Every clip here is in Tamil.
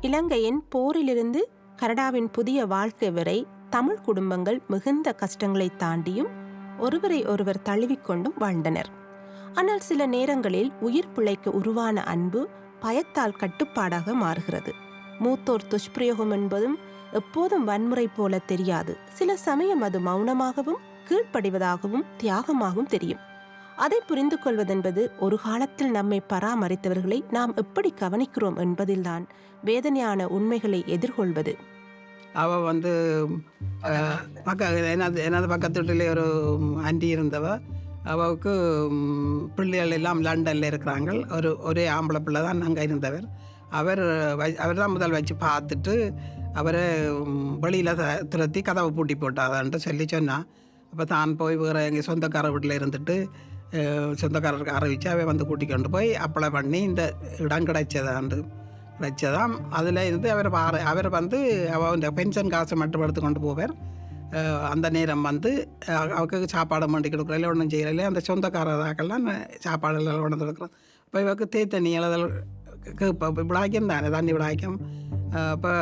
இலங்கையின் போரிலிருந்து கனடாவின் புதிய வாழ்க்கை வரை தமிழ் குடும்பங்கள் மிகுந்த கஷ்டங்களை தாண்டியும் ஒருவரை ஒருவர் தழுவிக்கொண்டும் வாழ்ந்தனர். ஆனால் சில நேரங்களில் உயிர் பிழைக்க உருவான அன்பு பயத்தால் கட்டுப்பாடாக மாறுகிறது. மூத்தோர் துஷ்பிரயோகம் என்பதும் எப்போதும் வன்முறை போல தெரியாது. சில சமயம் அது மௌனமாகவும் கீழ்ப்படிவதாகவும் தியாகமாகவும் தெரியும். அதை புரிந்து கொள்வதென்பது ஒரு காலத்தில் நம்மை பராமரித்தவர்களை நாம் எப்படி கவனிக்கிறோம் என்பதில்தான் வேதனையான உண்மைகளை எதிர்கொள்வது. அவள் எனது பக்கத்து வீட்டிலே ஒரு ஆண்டி இருந்தவ. அவளுக்கு பிள்ளைகள் எல்லாம் லண்டனில் இருக்கிறாங்க. ஒரே ஆம்பளை பிள்ளை தான் அங்கே இருந்தவர். அவர் தான் முதல் வச்சு பார்த்துட்டு அவரை வெளியில் துரத்தி கதவை பூட்டி போட்டாதான்ட்டு சொல்லி சொன்னான். அப்போ தான் போய் வேறு எங்கள் சொந்தக்கார வீட்டில் இருந்துட்டு சொந்தக்காரருக்கு அறிவிச்சு அவன் கூட்டி கொண்டு போய் அப்ளை பண்ணி இந்த இடம் கிடைச்சதாம். அதில் இருந்து அவர் அவன் பென்ஷன் காசை மட்டும் எடுத்து கொண்டு போவார். அந்த நேரம் அவருக்கு சாப்பாடு மண்டி கொடுக்குறதில்ல, ஒன்றும் செய்யலை. அந்த சொந்தக்காரர்கள்லாம் சாப்பாடு கொண்டு கொடுக்குறோம். இப்போ இவருக்கு தேத்தண்ணி எழுதல் விடாய்க்கம் தானே, தண்ணி விடாய்க்கம். இப்போ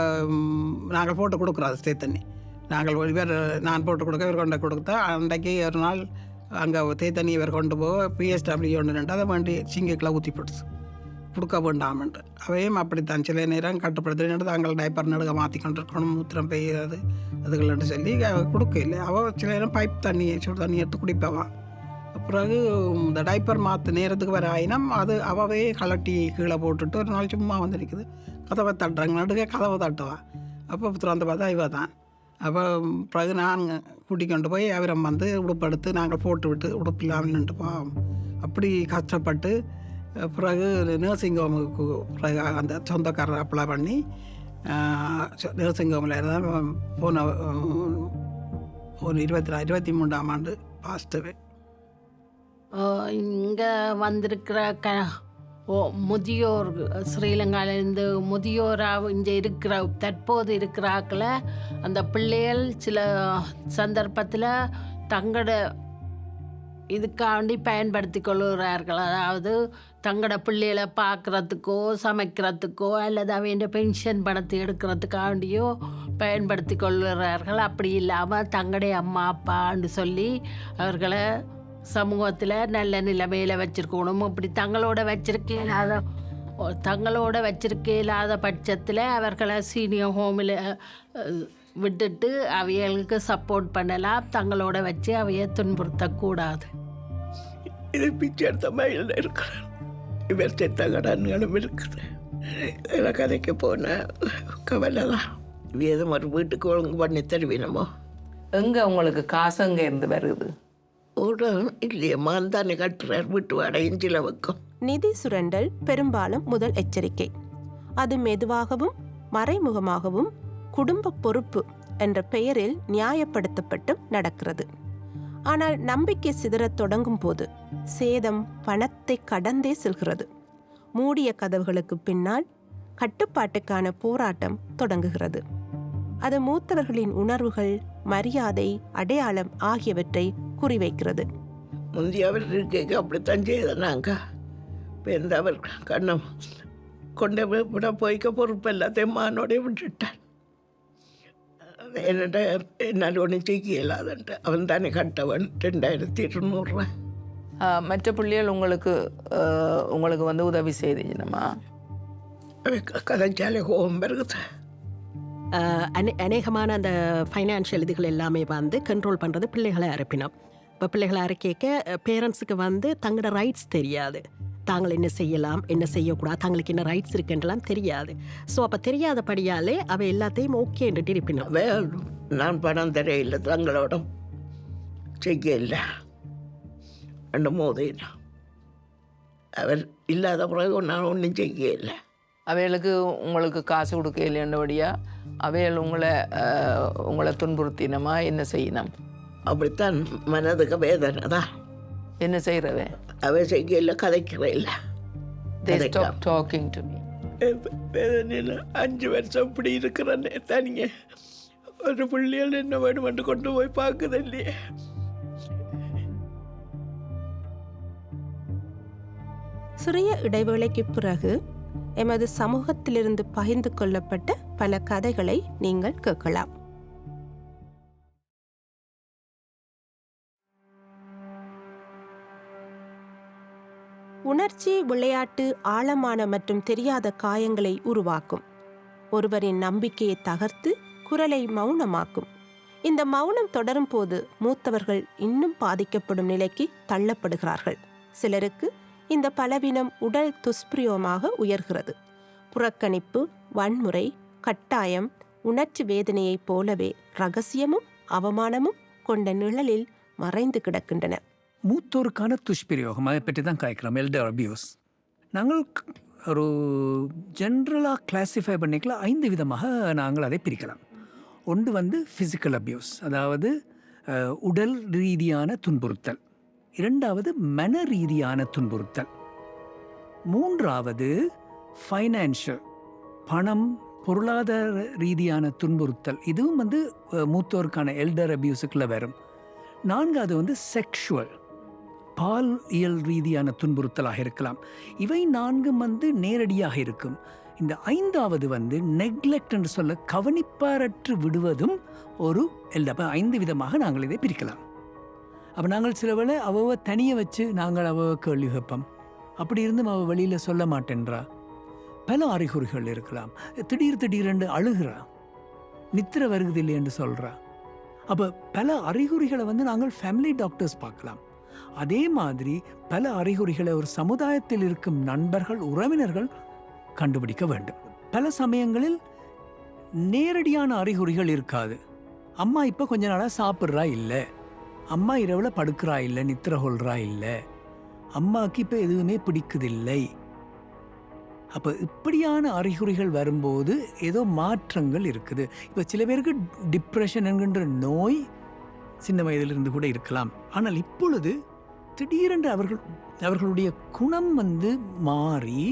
நாங்கள் போட்டு கொடுக்குறோம் அது தேத்தண்ணி. நான் போட்டு கொடுக்க இவர் கொண்டு கொடுத்தா அன்றைக்கு ஒரு நாள் அங்கே தேத்தண்ணி இவர் கொண்டு போக பிஎஸ்டபிள்யூ ஒன்று அதை வேண்டி சிங்கிக்கெலாம் ஊற்றி போட்டுச்சு கொடுக்க வேண்டாமன்ட்டு. அவையும் அப்படித்தான் சில நேரம் கட்டுப்படுத்தி தாங்கள் டைப்பர் நடுக மாற்றி கொண்டு இருக்கணும், மூத்திரம் பெய்யாது அதுகள்ட்டு சொல்லி கொடுக்க இல்லை. அவள் சில நேரம் பைப் தண்ணி சுடு தண்ணி எடுத்து குடிப்பவான். பிறகு இந்த டைப்பர் மாற்ற நேரத்துக்கு வர ஆயினம் அது அவவே கலட்டி கீழே போட்டுட்டு ஒரு நாள் சும்மா நிற்குது. கதவை தட்டுறாங்க, நடுக கதவை தட்டுவா. அப்போ திறந்து பார்த்தா இவ தான். அப்போ பிறகு நான் கூட்டிக்கொண்டு போய் அவரை உடுப்படுத்து நாங்கள் போட்டு விட்டு உடுப்பில்லாமல் நின்று போவோம். அப்படி கஷ்டப்பட்டு பிறகு நர்சிங் ஹோமுக்கு பிறகு அந்த சொந்தக்காரர் அப்ளை பண்ணி நர்சிங் ஹோமில் இருந்தால் போன ஒரு 23ஆம் ஆண்டு பாஸ்டவே. இங்கே வந்திருக்கிற முதியோர் ஸ்ரீலங்காவிலேருந்து முதியோராக இங்கே இருக்கிற தற்போது இருக்கிறாக்களை அந்த பிள்ளைகள் சில சந்தர்ப்பத்தில் தங்களோட இதுக்காண்டி பயன்படுத்தி கொள்கிறார்கள். அதாவது தங்களோட பிள்ளைகளை பார்க்குறதுக்கோ சமைக்கிறதுக்கோ அல்லது அவங்க பென்ஷன் பணத்தை எடுக்கிறதுக்காண்டியோ பயன்படுத்தி கொள்கிறார்கள். அப்படி இல்லாமல் தங்களுடைய அம்மா அப்பான்னு சொல்லி அவர்களை சமூகத்தில் நல்ல நிலைமையில் வச்சுருக்கணும். இப்படி தங்களோட வச்சிருக்க இல்லாத பட்சத்தில் அவர்களை சீனியர் ஹோமில் விட்டுட்டு அவைகளுக்கு சப்போர்ட் பண்ணலாம். தங்களோட வச்சு அவையை துன்புறுத்தக்கூடாது. இது பிச்சை எடுத்த மயில் இருக்கிறேன். இவர் செத்த கடன்களும் இருக்குது. இதில் கதைக்கு போன கவலை தான். வேதம் ஒரு வீட்டுக்கு ஒழுங்கு பண்ணி தருவீனமோ? எங்கே உங்களுக்கு காசு எங்கே இருந்து வருது? இல்லையம்மா, தானே கட்டுறார் வீட்டு வாடகையும் சிலவுக்கும். நிதி சுரண்டல் பெரும்பாலும் முதல் எச்சரிக்கை. அது மெதுவாகவும் மறைமுகமாகவும் குடும்ப பொறுப்பு என்ற பெயரில் நியாயப்படுத்தப்பட்டு நடக்கிறது. ஆனால் நம்பிக்கை சிதறத் தொடங்கும் போது சேதம் பணத்தை கடந்தே செல்கிறது. மூடிய கதவுகளுக்கு பின்னால் கட்டுப்பாட்டுக்கான போராட்டம் தொடங்குகிறது. அது மூத்தவர்களின் உணர்வுகள், மரியாதை, அடையாளம் ஆகியவற்றை குறிவைக்கிறது. முந்தைய அவர் இருக்க அப்படித்தான் செய்தாங்க. இப்போ எந்த அவர் கண்ணம் கொண்டு விட போய்க்க பொறுப்பு எல்லாத்தையும் மானோட விட்டுட்டான். என்னட்ட என்னால் ஒன்றும் செய்ய இல்லாதன்ட்டு அவன் தானே கட்டவன் 2200 மற்ற பிள்ளைகள் உங்களுக்கு உதவி செய்தீங்கம்மா? கதைச்சாலே கோபம் இருக்குது. அநேகமான அந்த ஃபைனான்ஷியல் இதுகள் எல்லாமே கண்ட்ரோல் பண்ணுறது பிள்ளைகளை அரைப்பினோம். இப்போ பிள்ளைகளை அரைக்க பேரண்ட்ஸுக்கு தங்களோட ரைட்ஸ் தெரியாது. தாங்கள் என்ன செய்யலாம் என்ன செய்யக்கூடாது, தங்களுக்கு என்ன ரைட்ஸ் இருக்குன்றலாம் தெரியாது. ஸோ அப்போ தெரியாதபடியாலே அவ எல்லாத்தையும் ஓகேன்ட்டு இருப்பினோம். நான் பணம் தெரியல, தங்களோட செய்ய இல்லை ரெண்டு மோதையில அவர் இல்லாத பிறகு நான் ஒன்றும் செய்ய இல்லை. அவைகளுக்கு உங்களுக்கு காசு கொடுக்க இல்லைன்றபடியா அவைகள் உங்களை துன்புறுத்தினமா என்ன செய்யணும்? அப்படித்தான் மனதுக்கு வேதனை தான். என்ன செய்கிறவே? அவ செய்ய இல்லை, கதைக்கிற இல்லை. வேதனையில் 5 வருஷம் இப்படி இருக்கிறேன்னு தனிங்க ஒரு பிள்ளைகள் என்ன வேணுமென்று கொண்டு போய் பார்க்குது இல்லையே. சிறிய இடைவேளைக்கு பிறகு எமது சமூகத்திலிருந்து பகிர்ந்து கொள்ளப்பட்ட பல கதைகளை நீங்கள் கேட்கலாம். உணர்ச்சி விளையாட்டு ஆழமான மற்றும் தெரியாத காயங்களை உருவாக்கும். ஒருவரின் நம்பிக்கையை தகர்த்து குரலை மௌனமாக்கும். இந்த மௌனம் தொடரும் போது மூத்தவர்கள் இன்னும் பாதிக்கப்படும் நிலைக்கு தள்ளப்படுகிறார்கள். சிலருக்கு இந்த பலவீனம் உடல் துஷ்பிரயோகமாக உயர்கிறது. புறக்கணிப்பு, வன்முறை, கட்டாயம், உணர்ச்சி வேதனையைப் போலவே ரகசியமும் அவமானமும் கொண்ட நிழலில் மறைந்து கிடக்கின்றன. மூத்தோருக்கான துஷ்பிரயோகம் அதை பற்றி தான் காய்க்கிறோம். எல்டர் அபியூஸ் நாங்கள் ஒரு ஜென்ரலாக கிளாஸிஃபை பண்ணிக்கலாம். 5 விதமாக நாங்கள் அதை பிரிக்கலாம். ஒன்று ஃபிசிக்கல் அபியூஸ், அதாவது உடல் ரீதியான துன்புறுத்தல். 2வது மன ரீதியான துன்புறுத்தல். 3வது ஃபைனான்ஷியல், பணம் பொருளாதார ரீதியான துன்புறுத்தல். இதுவும் மூத்தோருக்கான எல்டர் அபியூஸுக்குள்ளே வரும். 4வது செக்ஷுவல், பாலியல் ரீதியான துன்புறுத்தலாக இருக்கலாம். இவை 4 நேரடியாக இருக்கும். இந்த 5வது நெக்லெக்ட் என்று சொல்ல கவனிப்பாரற்று விடுவதும் ஒரு எல்டர். 5 விதமாக நாங்கள் இதை பிரிக்கலாம். அப்போ நாங்கள் சில வேளை அவ தனியை வச்சு நாங்கள் அவ கேள்வி வைப்போம். அப்படி இருந்தும் அவள் வெளியில் சொல்ல மாட்டேன்றா. பல அறிகுறிகள் இருக்கலாம். திடீரென்று அழுகிறா, நித்திரை வருகுதில்லை என்று சொல்கிறா. அப்போ பல அறிகுறிகளை நாங்கள் ஃபேமிலி டாக்டர்ஸ் பார்க்கலாம். அதே மாதிரி பல அறிகுறிகளை ஒரு சமுதாயத்தில் இருக்கும் நண்பர்கள், உறவினர்கள் கண்டுபிடிக்க வேண்டும். பல சமயங்களில் நேரடியான அறிகுறிகள் இருக்காது. அம்மா இப்போ கொஞ்ச நாளாக சாப்பிட்றா இல்லை, அம்மா இரவில் படுக்கிறா இல்லை, நித்திரை கொள்றா இல்லை, அம்மாவுக்கு இப்போ எதுவுமே பிடிக்குதில்லை. அப்போ இப்படியான அறிகுறிகள் வரும்போது ஏதோ மாற்றங்கள் இருக்குது. இப்போ சில பேருக்கு டிப்ரெஷன் என்கின்ற நோய் சின்ன வயதிலிருந்து கூட இருக்கலாம். ஆனால் இப்பொழுது திடீரென்று அவர்களுடைய குணம் மாறி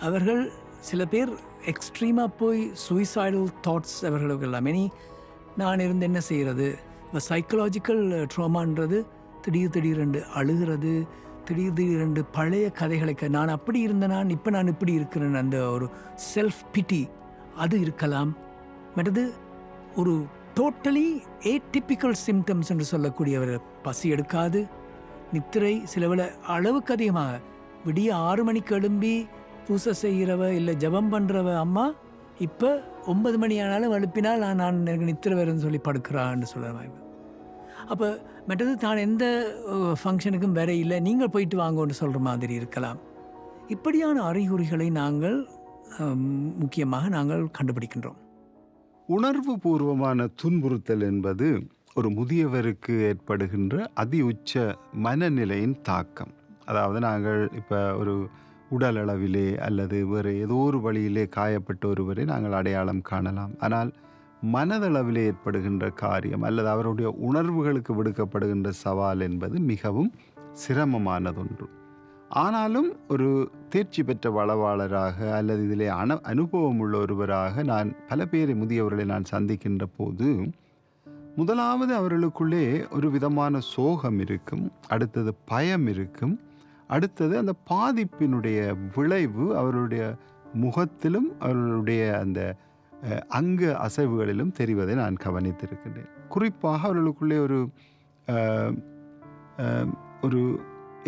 அவர்கள் சில பேர் எக்ஸ்ட்ரீமாக போய் சூசைடல் தாட்ஸ் அவர்களுக்கு எல்லாம். நான் இருந்து என்ன செய்கிறது? இப்போ சைக்கலாஜிக்கல் ட்ராமான்றது திடீரென்று அழுகிறது, திடீரென்று பழைய கதைகளை நான் அப்படி இருந்தேன், இப்போ நான் இப்படி இருக்கிறேன், அந்த ஒரு செல்ஃப் பிட்டி அது இருக்கலாம். மற்றது ஒரு டோட்டலி ஏடிபிக்கல் சிம்டம்ஸ் என்று சொல்லக்கூடியவர் பசி எடுக்காது, நித்திரை சில வேளை அளவுக்கு அதிகமாக விடிய 6 மணிக்கு எழும்பி பூசை செய்கிறவ இல்லை ஜபம் பண்ணுறவ அம்மா இப்போ 9 மணி ஆனாலும் எழுப்பினால் நான் எனக்கு நித்திரை வருன்னு சொல்லி படுக்கிறான்னு சொல்லுவேன். அப்போ மற்றது தான் எந்த ஃபங்க்ஷனுக்கும் வேற இல்லை, நீங்கள் போயிட்டு வாங்கன்னு சொல்கிற மாதிரி இருக்கலாம். இப்படியான அறிகுறிகளை நாங்கள் முக்கியமாக நாங்கள் கண்டுபிடிக்கின்றோம். உணர்வு பூர்வமான துன்புறுத்தல் என்பது ஒரு முதியவருக்கு ஏற்படுகின்ற அதி உச்ச மனநிலையின் தாக்கம். அதாவது நாங்கள் இப்போ ஒரு உடல் அளவிலே அல்லது வேறு ஏதோ ஒரு வழியிலே காயப்பட்ட ஒருவரை நாங்கள் அடையாளம் காணலாம். ஆனால் மனதளவிலே ஏற்படுகின்ற காரியம் அல்லது அவருடைய உணர்வுகளுக்கு விடுக்கப்படுகின்ற சவால் என்பது மிகவும் சிரமமானதொன்று. ஆனாலும் ஒரு தேர்ச்சி பெற்ற வளவாளராக அல்லது இதிலே அனுபவம் உள்ள ஒருவராக நான் பல பேரை முதியவர்களை நான் சந்திக்கின்ற போது முதலாவது அவர்களுக்குள்ளே ஒரு விதமான சோகம் இருக்கும், அடுத்தது பயம் இருக்கும், அடுத்தது அந்த பாதிப்பினுடைய விளைவு அவருடைய முகத்திலும் அவர்களுடைய அந்த அங்க அசைவுகளிலும் தெரிவதை நான் கவனித்திருக்கின்றேன். குறிப்பாக அவர்களுக்குள்ளே ஒரு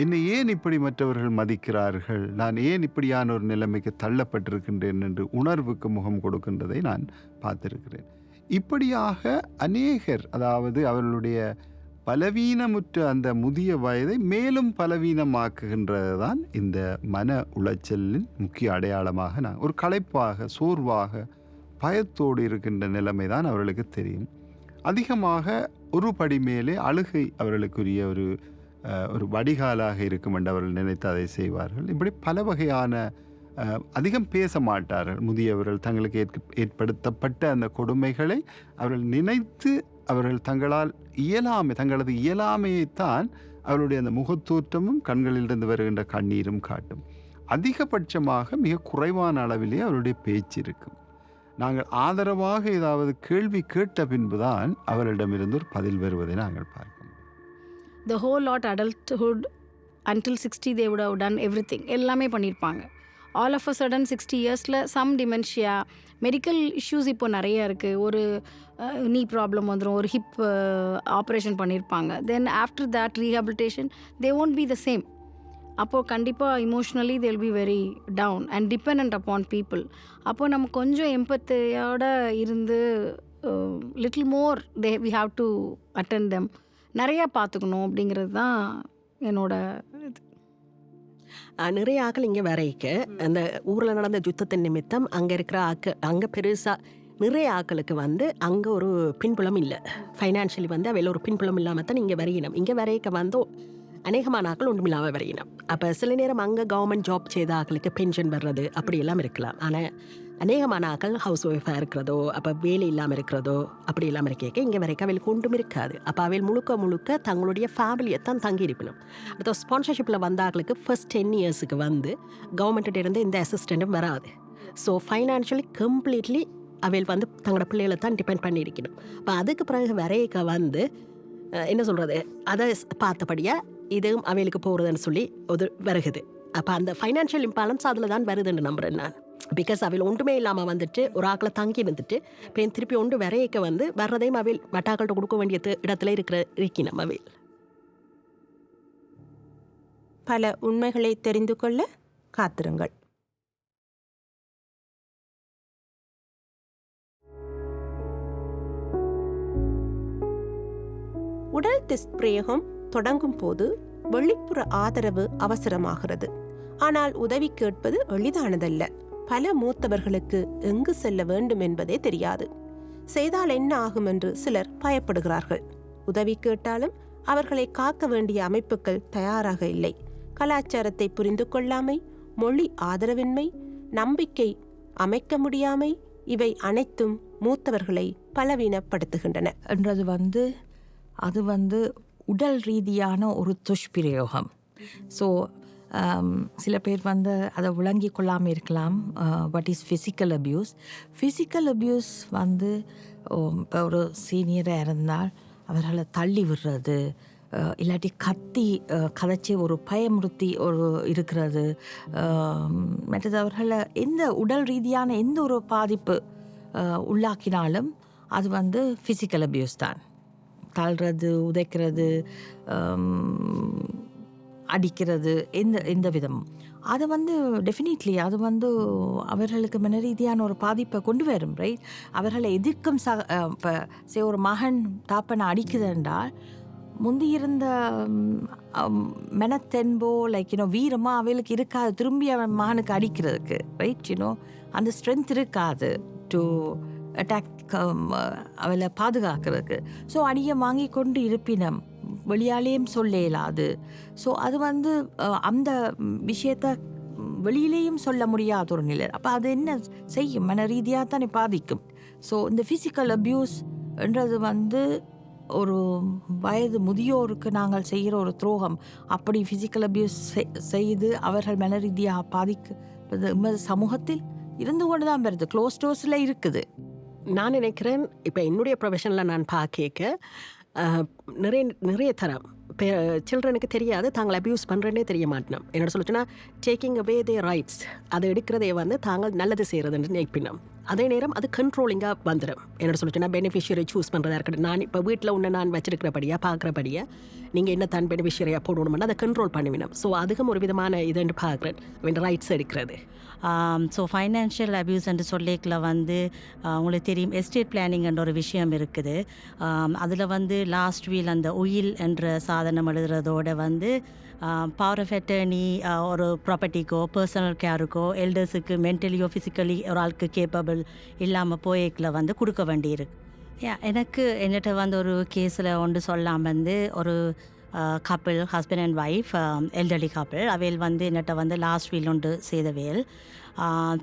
என்னை ஏன் இப்படி மற்றவர்கள் மதிக்கிறார்கள், நான் ஏன் இப்படியான ஒரு நிலைமைக்கு தள்ளப்பட்டிருக்கின்றேன் என்று உணர்வுக்கு முகம் கொடுக்கின்றதை நான் பார்த்திருக்கிறேன். இப்படியாக அநேகர், அதாவது அவர்களுடைய பலவீனமுற்ற அந்த முதிய வயதை மேலும் பலவீனமாக்குகின்றது தான் இந்த மன உளைச்சலின் முக்கிய அடையாளமாக நான் ஒரு களைப்பாக, சோர்வாக, பயத்தோடு இருக்கின்ற நிலைமை தான் அவர்களுக்கு தெரியும். அதிகமாக ஒரு படி மேலே அழுகை அவர்களுக்குரிய ஒரு வடிகாலாக இருக்கும் என்று அவர்கள் நினைத்து அதை செய்வார்கள். இப்படி பல வகையான அதிகம் பேச மாட்டார்கள் முதியவர்கள். தங்களுக்கு ஏற்படுத்தப்பட்ட அந்த கொடுமைகளை அவர்கள் நினைத்து அவர்கள் தங்களது இயலாமையைத்தான் அவருடைய அந்த முகத்தோற்றமும் கண்களிலிருந்து வருகின்ற கண்ணீரும் காட்டும். அதிகபட்சமாக மிக குறைவான அளவிலே அவருடைய பேச்சு இருக்கும். நாங்கள் ஆதரவாக ஏதாவது கேள்வி கேட்ட பின்புதான் அவர்களிடமிருந்து ஒரு பதில் வருவதை நாங்கள் பார்க்கிறோம். The whole lot adulthood until 60 they would have done everything. எல்லாமே பண்ணியிருப்பாங்க. ஆல் ஆஃப் அ சடன் 60 இயர்ஸில் சம் டிமென்ஷியா மெடிக்கல் இஷ்யூஸ் இப்போ நிறைய இருக்குது. ஒரு நீ ப்ராப்ளம் வந்துடும், ஒரு ஹிப் ஆப்ரேஷன் பண்ணியிருப்பாங்க. Then after that rehabilitation they won't be the same. அப்போது கண்டிப்பாக emotionally they'll be very down and depend upon people. அப்போது நம்ம கொஞ்சம் எம்பத்தையோடு இருந்து little more we have to attend them, நிறையா பார்த்துக்கணும் அப்படிங்கிறது தான் என்னோட இது. நிறைய ஆக்கள் இங்கே வரைக்க அந்த ஊரில் நடந்த யுத்தத்தின் நிமித்தம் அங்கே இருக்கிற அங்கே பெருசாக நிறைய ஆக்களுக்கு அங்கே ஒரு பின்புலம் இல்லை. ஃபைனான்ஷியலி அவையில் ஒரு பின்புலம் இல்லாமல் தான் இங்கே வரையினம். இங்கே வரைக்க அநேகமான ஆக்கள் ஒன்றும் இல்லாமல் வரையினம். அப்போ சில நேரம் அங்கே கவர்மெண்ட் ஜாப் செய்த ஆக்களுக்கு பென்ஷன் வர்றது அப்படியெல்லாம் இருக்கலாம். ஆனால் அநேகமான ஆக்கள் ஹவுஸ் ஒய்ஃபாக இருக்கிறதோ, அப்போ வேலை இல்லாமல் இருக்கிறதோ அப்படி இல்லாமல் இருக்க இங்கே வரைக்கும் அவைகளுக்கு ஒன்றும் இருக்காது. அப்போ அவையில் முழுக்க தங்களுடைய ஃபேமிலியை தான் தங்கி இருப்பினும். அடுத்த ஸ்பான்சர்ஷிப்பில் வந்த ஆக்களுக்கு ஃபர்ஸ்ட் 10 இயர்ஸுக்கு கவர்மெண்ட்டிட்ட இருந்து எந்த அசிஸ்டண்ட்டும் வராது. ஸோ ஃபைனான்ஷியலி கம்ப்ளீட்லி அவையில் தங்களோட பிள்ளைகளை தான் டிபெண்ட் பண்ணியிருக்கணும். அப்போ அதுக்கு பிறகு வரைக்க என்ன சொல்கிறது, அதை பார்த்தபடியாக இதுவும் அவைகளுக்கு போகிறதுன்னு சொல்லி ஒரு வருகுது. அப்போ அந்த ஃபைனான்ஷியல் இம்பேலன்ஸ் அதில் தான் வருதுன்னு நம்புகிறேன் நான். பிகாஸ் அவையில் ஒன்றுமே இல்லாமல் ஒரு ஆக்களை தங்கி இருந்துட்டு இப்போ திருப்பி ஒன்று வரையக்க வர்றதையும் அவையில் மட்டாக்கள்கிட்ட கொடுக்க வேண்டிய இடத்துல இருக்கணும் அவையில். பல உண்மைகளை தெரிந்து கொள்ள காத்திருங்கள். உடல் துஷ்பிரயோகம் தொடங்கும் போது வெளிப்புற ஆதரவு அவசரமாகிறது. ஆனால் உதவி கேட்பது எளிதானதல்ல. பல மூத்தவர்களுக்கு எங்கு செல்ல வேண்டும் என்பதே தெரியாது. செய்தால் என்ன ஆகும் என்று சிலர் பயப்படுகிறார்கள். உதவி கேட்டாலும் அவர்களை காக்க வேண்டிய அமைப்புகள் தயாராக இல்லை. கலாச்சாரத்தை புரிந்து கொள்ளாமை, மொழி ஆதரவின்மை, நம்பிக்கை அமைக்க முடியாமை, இவை அனைத்தும் மூத்தவர்களை பலவீனப்படுத்துகின்றன என்றது அது உடல் ரீதியான ஒரு துஷ்பிரயோகம். ஸோ சில பேர் அதை விளங்கி கொள்ளாமல் இருக்கலாம். What is physical abuse? Physical abuse இப்போ ஒரு சீனியராக இருந்தால் அவர்களை தள்ளி விடுறது, இல்லாட்டி கதைச்சி ஒரு பயமுறுத்தி இருக்கிறது. மற்றது அவர்களை எந்த உடல் ரீதியான எந்த ஒரு பாதிப்பு உள்ளாக்கினாலும் அது ஃபிசிக்கல் அப்யூஸ் தான். தள்ளுறது, உதைக்கிறது, அடிக்கிறது, எந்த விதமும் அது டெஃபினெட்லி அது அவர்களுக்கு மன ரீதியான ஒரு பாதிப்பை கொண்டு வரும். ரைட்? அவர்களை எதிர்க்கும் இப்போ ஒரு மகன் தாப்பனை அடிக்குது என்றால் முந்தி இருந்த மெனத்தென்போ வீரமாக அவைகளுக்கு இருக்காது திரும்பி அவன் மகனுக்கு அடிக்கிறதுக்கு. ரைட்? அந்த ஸ்ட்ரென்த் இருக்காது டு அட்டாக் அவளை பாதுகாக்கிறதுக்கு. ஸோ அடியை வாங்கி கொண்டு இருப்பினம் வெளியாலேயும் சொல்ல இயலாது. ஸோ அது அந்த விஷயத்த வெளியிலேயும் சொல்ல முடியாத ஒரு நிலை. அப்போ அது என்ன செய்யும்? மன ரீதியாக தானே பாதிக்கும். ஸோ இந்த ஃபிசிக்கல் அப்யூஸ் என்றது ஒரு வயது முதியோருக்கு நாங்கள் செய்கிற ஒரு துரோகம். அப்படி ஃபிசிக்கல் அப்யூஸ் செய்து அவர்கள் மன ரீதியாக பாதிக்க சமூகத்தில் இருந்து கொண்டு தான் வருது. க்ளோஸ் டோர்ஸில் இருக்குது. நான் நினைக்கிறேன் இப்போ என்னுடைய ப்ரொஃபஷனில் நான் பார்க்க நிறைய தரம் சில்ட்ரனுக்கு தெரியாது, தாங்கள் அப்யூஸ் பண்ணுறேன்னே தெரிய மாட்டோம். என்னோட சொல்லிச்சுன்னா டேக்கிங் அவே தே ரைட்ஸ், அதை எடுக்கிறதே தாங்கள் நல்லது செய்கிறதுன்னு நினைப்பினோம். அதே நேரம் அது கண்ட்ரோலிங்காக வந்துடும். என்னோட சொல்லிச்சுன்னா பெனிஃபிஷியரை சூஸ் பண்ணுறதா இருக்கட்டும். நான் இப்போ வீட்டில் ஒன்று நான் வச்சிருக்கிறபடியாக பார்க்குறபடியாக நீங்கள் என்ன தான் பெனிஃபிஷியரியாக போடணும்னா அதை கண்ட்ரோல் பண்ணுவினோம். ஸோ அதுக்கும் ஒரு விதமான இதுன்னு பார்க்குறேன், அவன் ரைட்ஸ் எடுக்கிறது. ஸோ ஃபைனான்ஷியல் அப்யூஸ் என்று சொல்லிக்கல உங்களுக்கு தெரியும் எஸ்டேட் பிளானிங் என்ற ஒரு விஷயம் இருக்குது. அதில் லாஸ்ட் வீல் அந்த உயில் என்ற சாதனம் எழுதுறதோட பவர் ஆஃப் அட்டர்னி ஒரு ப்ராப்பர்ட்டிக்கோ பர்சனல் கேருக்கோ எல்டர்ஸுக்கு மென்டலியோ ஃபிசிக்கலி ஒரு ஆளுக்கு கேப்பபிள் இல்லாமல் போய்க்கில் கொடுக்க வேண்டியிருக்கு. எனக்கு என்கிட்ட ஒரு கேஸில் ஒன்று சொல்லாமல் ஒரு couple husband and wife elderly couple அவையில் என்கிட்ட லாஸ்ட் வீல் ஒன்று செய்தவையில்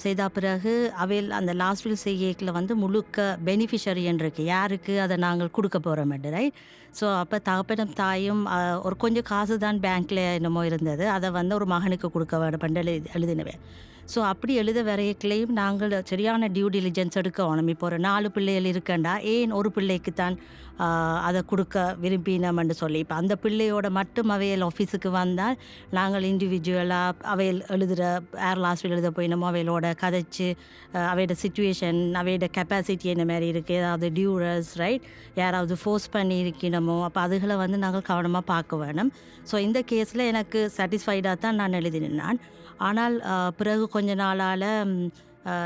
செய்த பிறகு அவையில் அந்த லாஸ்ட் வீல் செய்யக்கில் முழுக்க பெனிஃபிஷரி இருக்கு, யாருக்கு அதை நாங்கள் கொடுக்க போகிறோம் ரைட். ஸோ அப்போ தகப்பனும் தாயும் ஒரு கொஞ்சம் காசு தான் பேங்க்கில் என்னமோ இருந்தது, அதை ஒரு மகனுக்கு கொடுக்க வேண்டும் எழுதினவே. ஸோ அப்படி எழுத வரையக்களையும் நாங்கள் சரியான டியூ டிலிஜென்ஸ் எடுக்கணும். இப்போ ஒரு 4 பிள்ளைகள் இருக்கண்டா ஏன் ஒரு பிள்ளைக்கு தான் அதை கொடுக்க விரும்பினோம்னு சொல்லி, இப்போ அந்த பிள்ளையோட மட்டும் அவையல் ஆஃபீஸுக்கு வந்தால் நாங்கள் இண்டிவிஜுவலாக அவையல் எழுதுகிற ஏர் லாஸ்ட் எழுத போயினமோ அவையோட கதைச்சு அவையோட சுச்சுவேஷன் அவையோட கெப்பாசிட்டி என்ன மாதிரி இருக்குது, ஏதாவது டியூரஸ் ரைட் யாராவது ஃபோர்ஸ் பண்ணி இருக்கணுமோ, அப்போ அதுகளை வந்து நாங்கள் கவனமாக பார்க்க வேணும். ஸோ இந்த கேஸில் எனக்கு சாட்டிஸ்ஃபைடாக தான் நான் எழுதினேன். ஆனால் பிறகு கொஞ்ச நாளால்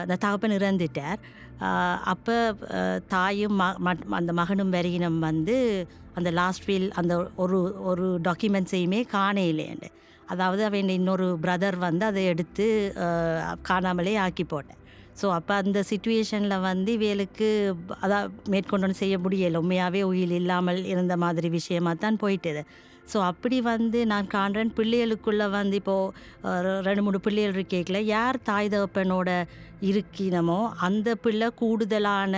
இந்த தகப்பன் இறந்துட்டார். அப்போ தாயும் அந்த மகனும் வரையினம் வந்து அந்த லாஸ்ட் வீல் அந்த ஒரு டாக்குமெண்ட்ஸையுமே காணையிலேண்டு, அதாவது அவன் இன்னொரு பிரதர் வந்து அதை எடுத்து காணாமலே ஆக்கி போட்டேன். ஸோ அப்போ அந்த சிச்சுவேஷனில் வந்து இவளுக்கு அதான் மேற்கொண்டு செய்ய முடியலை, உண்மையாகவே உயிர் இல்லாமல் இருந்த மாதிரி விஷயமாக தான் போயிட்டுது. ஸோ அப்படி வந்து நான் காண்றேன் பிள்ளைகளுக்குள்ளே வந்து இப்போது 2-3 பிள்ளைகள் இருக்கேக்கில் யார் தாய் தகப்பனோட இருக்கினமோ அந்த பிள்ளை கூடுதலான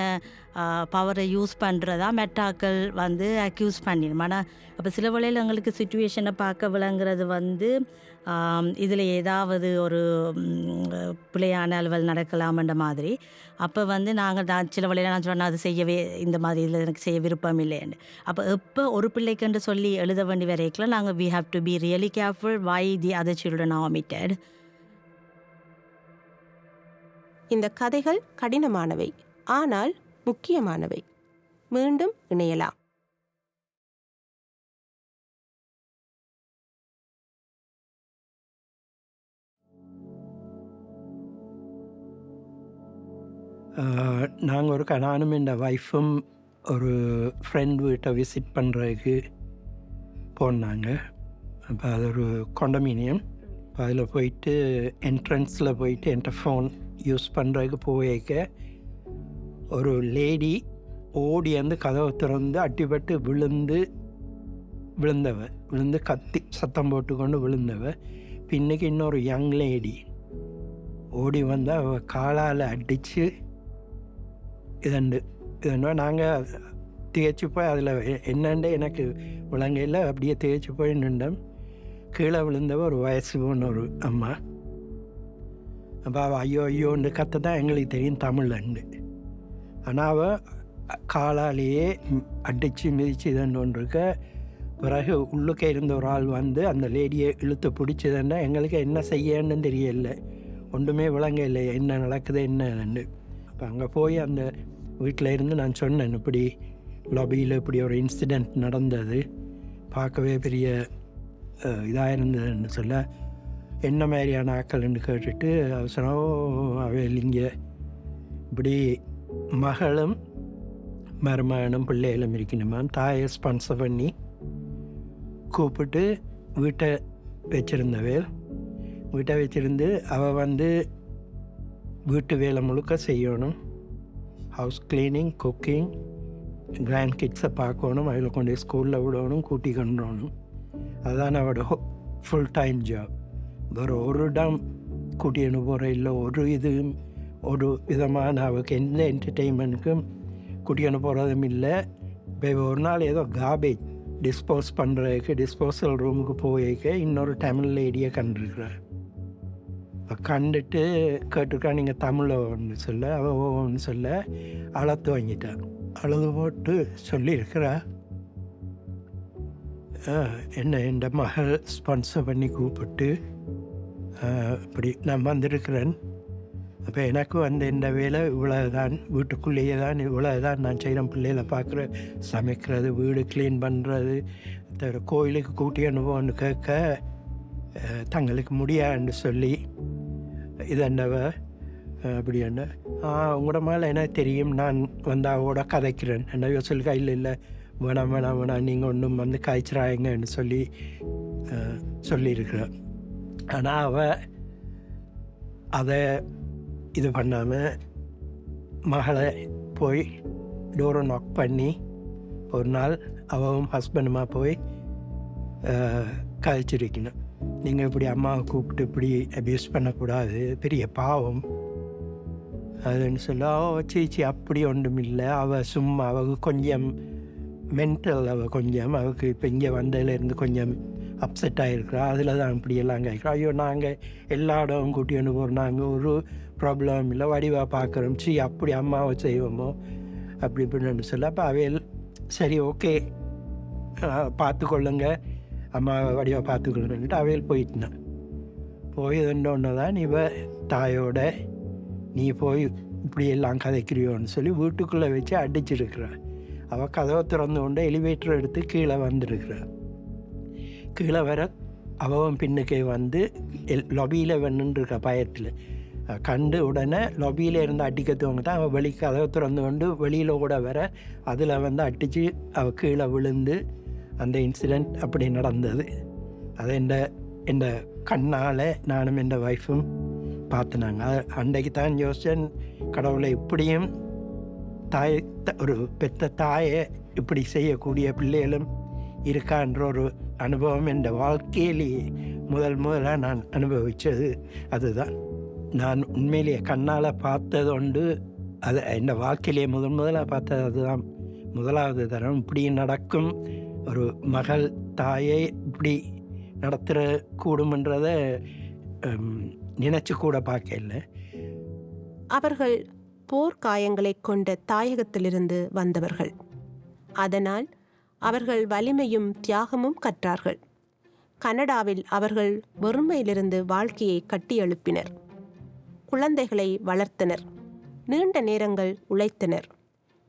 பவரை யூஸ் பண்ணுறதா மெட்டாக்கள் வந்து அக்யூஸ் பண்ணிடும். ஆனால் அப்போ சில வேளையில் எங்களுக்கு சுச்சுவேஷனை பார்க்க விளங்குறது வந்து இதில் ஏதாவது ஒரு பிள்ளையான அலுவல் நடக்கலாம்ன்ற மாதிரி. அப்போ வந்து நான் சில வேளையில் நான் சொன்னேன் அது செய்யவே இந்த மாதிரி இதில் எனக்கு செய்ய விருப்பம் இல்லைன்னு. அப்போ எப்போ ஒரு பிள்ளைக்குன்னு சொல்லி எழுத வேண்டி வரைக்கலாம் நாங்கள் we have to be really careful why the other children are omitted. இந்த கதைகள் கடினமானவை ஆனால் முக்கியமானவை. மீண்டும் இணையலாம். நாங்கள் ஒரு நானும் என் ஒய்ஃபும் ஒரு ஃப்ரெண்ட் வீட்டை விசிட் பண்ணுறதுக்கு போனாங்க. அப்போ அது ஒரு காண்டோமினியம். அதில் போயிட்டு என்ட்ரன்ஸில் போயிட்டு என்கிட்ட ஃபோன் யூஸ் பண்ணுறதுக்கு போயிருக்க ஒரு லேடி ஓடி வந்து கதவை திறந்து அட்டிப்பட்டு விழுந்து கத்தி சத்தம் போட்டுக்கொண்டு விழுந்தவ. பின்னுக்கு இன்னொரு யங் லேடி ஓடி வந்து அவள் காலால் அடித்து இதண்டு நாங்கள் தேய்ச்சி போய் அதில் என்னண்டு எனக்கு விளங்கையில் அப்படியே தேய்ச்சி போய் நின்றோம். கீழே விழுந்தவ ஒரு வயசு போன ஒரு அம்மா. அப்போ அவள் ஐயோன்னு கற்று தான் எங்களுக்கு தெரியும் தமிழ்ண்டு. ஆனால் அவள் காலாலேயே அடித்து மிதித்து இதன்னு இருக்க. பிறகு உள்ளுக்கே இருந்த ஒரு ஆள் வந்து அந்த லேடியை இழுத்து பிடிச்சதுன்னா எங்களுக்கு என்ன செய்யன்னு தெரியல, ஒன்றுமே விளங்க இல்லை என்ன நடக்குது என்னன்னு. அப்போ அங்கே போய் அந்த வீட்டில் இருந்து நான் சொன்னேன் இப்படி லாபியில் இப்படி ஒரு இன்சிடெண்ட் நடந்தது, பார்க்கவே பெரிய இதாக இருந்ததுன்னு சொல்ல என்ன மாதிரியான ஆக்கள்னு கேட்டுட்டு அவசரம் அவையில் இங்கே இப்படி மகளும் மருமகனும் பிள்ளைகளும் இருக்கணுமா தாயை ஸ்பான்சர் பண்ணி கூப்பிட்டு வீட்டை வச்சிருந்து அவள் வந்து வீட்டு வேலை முழுக்க செய்யணும். ஹவுஸ் கிளீனிங், குக்கிங், கிராண்ட் கிட்ஸை பார்க்கணும், அதில் கொண்டு ஸ்கூலில் விடணும், கூட்டி கொண்டு வரணும். அதுதான் அவளோட ஃபுல் டைம் ஜாப். வேறு ஒரு இடம் கூட்டின்னு போகிற இல்லை ஒரு விதமான அவளுக்கு எந்த என்டர்டெயின்மெண்ட்டுக்கும் கூட்டின்னு போகிறதும் இல்லை. இப்போ ஒரு நாள் ஏதோ கார்பேஜ் டிஸ்போஸ் பண்ணுறதுக்கு டிஸ்போசல் ரூமுக்கு போயிருக்க இன்னொரு தமிழ் லேடியை கண்டிருக்கிறார். இப்போ கண்டுட்டு கேட்டிருக்கா நீங்கள் தமிழன்னு சொல்ல அவள் ஓன்னு சொல்ல அழுத்து வாங்கிட்டான். அழுது போட்டு சொல்லியிருக்கிறா என்ன என் மகள் ஸ்பான்சர் பண்ணி கூப்பிட்டு இப்படி நான் வந்திருக்கிறேன். அப்போ எனக்கு வந்து இந்த வேலை இவ்வளோதான், வீட்டுக்குள்ளேயே தான் இவ்வளோதான் நான் செய்கிறேன். பிள்ளைகளை பார்க்குற, சமைக்கிறது, வீடு க்ளீன் பண்ணுறது, கோயிலுக்கு கூட்டி அனுபவம்னு கேட்க தங்களுக்கு முடியாதுன்னு சொல்லி இதென்னவ அப்படி என்ன உங்களோட மேலே என்ன தெரியும், நான் வந்து அவளோட கதைக்கிறேன் என்ன சொல்லிக்கா. இல்லை வேணாம் நீங்கள் ஒன்றும் வந்து காய்ச்சிராயங்கன்னு சொல்லியிருக்கிறேன். ஆனால் அவள் அதை இது பண்ணாமல் மகளை போய் டோரை நாக் பண்ணி ஒரு நாள் அவவும் ஹஸ்பண்டுமா போய் கதைச்சிருக்கணும். நீங்கள் இப்படி அம்மாவை கூப்பிட்டு இப்படி அப்யூஸ் பண்ணக்கூடாது, பெரிய பாவம் அதுன்னு சொல்ல. சீச்சி அப்படி ஒன்றும் இல்லை, அவள் சும்மா அவள் கொஞ்சம் மென்டல், அவள் கொஞ்சம் அவளுக்கு இப்போ இங்கே வந்ததுலேருந்து கொஞ்சம் அப்செட் ஆகிருக்கிறோம். அதில் தான் இப்படியெல்லாம் கேட்குறோம். ஐயோ நாங்கள் எல்லா இடமும் கூட்டிகிட்டு போகிறோம், நாங்கள் ஒரு ப்ராப்ளம் இல்லை, வடிவாக பார்க்குறோம், அப்படி அம்மாவை செய்வோமோ அப்படி இப்படின்னு சொல்ல. அப்போ அவையில் சரி ஓகே பார்த்துக்கொள்ளுங்க, அம்மா வடிவாக பார்த்துக்கொள்ளுன்ட்டு அவையில் போயிட்டுனேன். போயதுன்னு தான் இவ தாயோட நீ போய் இப்படி எல்லாம் கதைக்கிறியோன்னு சொல்லி வீட்டுக்குள்ளே வச்சு அடிச்சிருக்கிறான். அவள் கதவை திறந்து கொண்டு எலிவேட்டர் எடுத்து கீழே வந்துருக்கிறான். கீழே வர அவன் பின்னுக்கே வந்து லொபியில் வேணுன்றிருக்க பயத்தில் கண்டு உடனே லொபியில் இருந்து அடிக்கிறவங்க தான் அவள் வெளி கதவை திறந்து கொண்டு வெளியில் கூட வர அதில் வந்து அடித்து அவள் கீழே விழுந்து அந்த இன்சிடெண்ட் அப்படி நடந்தது. அதை என் கண்ணால் நானும் என் ஒய்ஃபும் பார்த்துனாங்க. அன்றைக்கு தான் யோசிச்சேன், கடவுளை இப்படியும் தாய் ஒரு பெத்த தாயை இப்படி செய்யக்கூடிய பிள்ளைகளும் இருக்கான்ற ஒரு அனுபவம் என் வாழ்க்கையிலேயே முதலாக நான் அனுபவித்தது அதுதான். நான் உண்மையிலேயே கண்ணால் பார்த்தது உண்டு, அது என் வாழ்க்கையிலேயே முதலாக பார்த்தது அதுதான் முதலாவது தரம். இப்படி நடக்கும் ஒரு மகள் தாயை இப்படி நடத்துகிற கூடுமன்றதை நினச்சி கூட பார்க்கல. அவர்கள் போர்க்காயங்களைக் கொண்ட தாயகத்திலிருந்து வந்தவர்கள். அதனால் அவர்கள் வலிமையும் தியாகமும் கற்றார்கள். கனடாவில் அவர்கள் வறுமையிலிருந்து வாழ்க்கையை கட்டியெழுப்பினர். குழந்தைகளை வளர்த்தனர். நீண்ட நேரங்கள் உழைத்தனர்.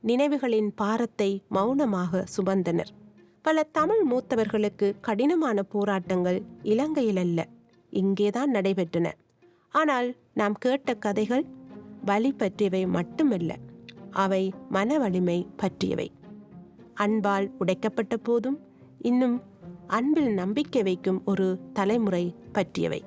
நினைவுகளின் பாரத்தை மௌனமாக சுமந்தனர். பல தமிழ் மூத்தவர்களுக்கு கடினமான போராட்டங்கள் இலங்கையில் அல்ல, இங்கேதான் நடைபெற்றன. ஆனால் நாம் கேட்ட கதைகள் வலி பற்றியவை மட்டுமல்ல, அவை மன வலிமை பற்றியவை. அன்பால் உடைக்கப்பட்ட போதும் இன்னும் அன்பில் நம்பிக்கை வைக்கும் ஒரு தலைமுறை பற்றியவை.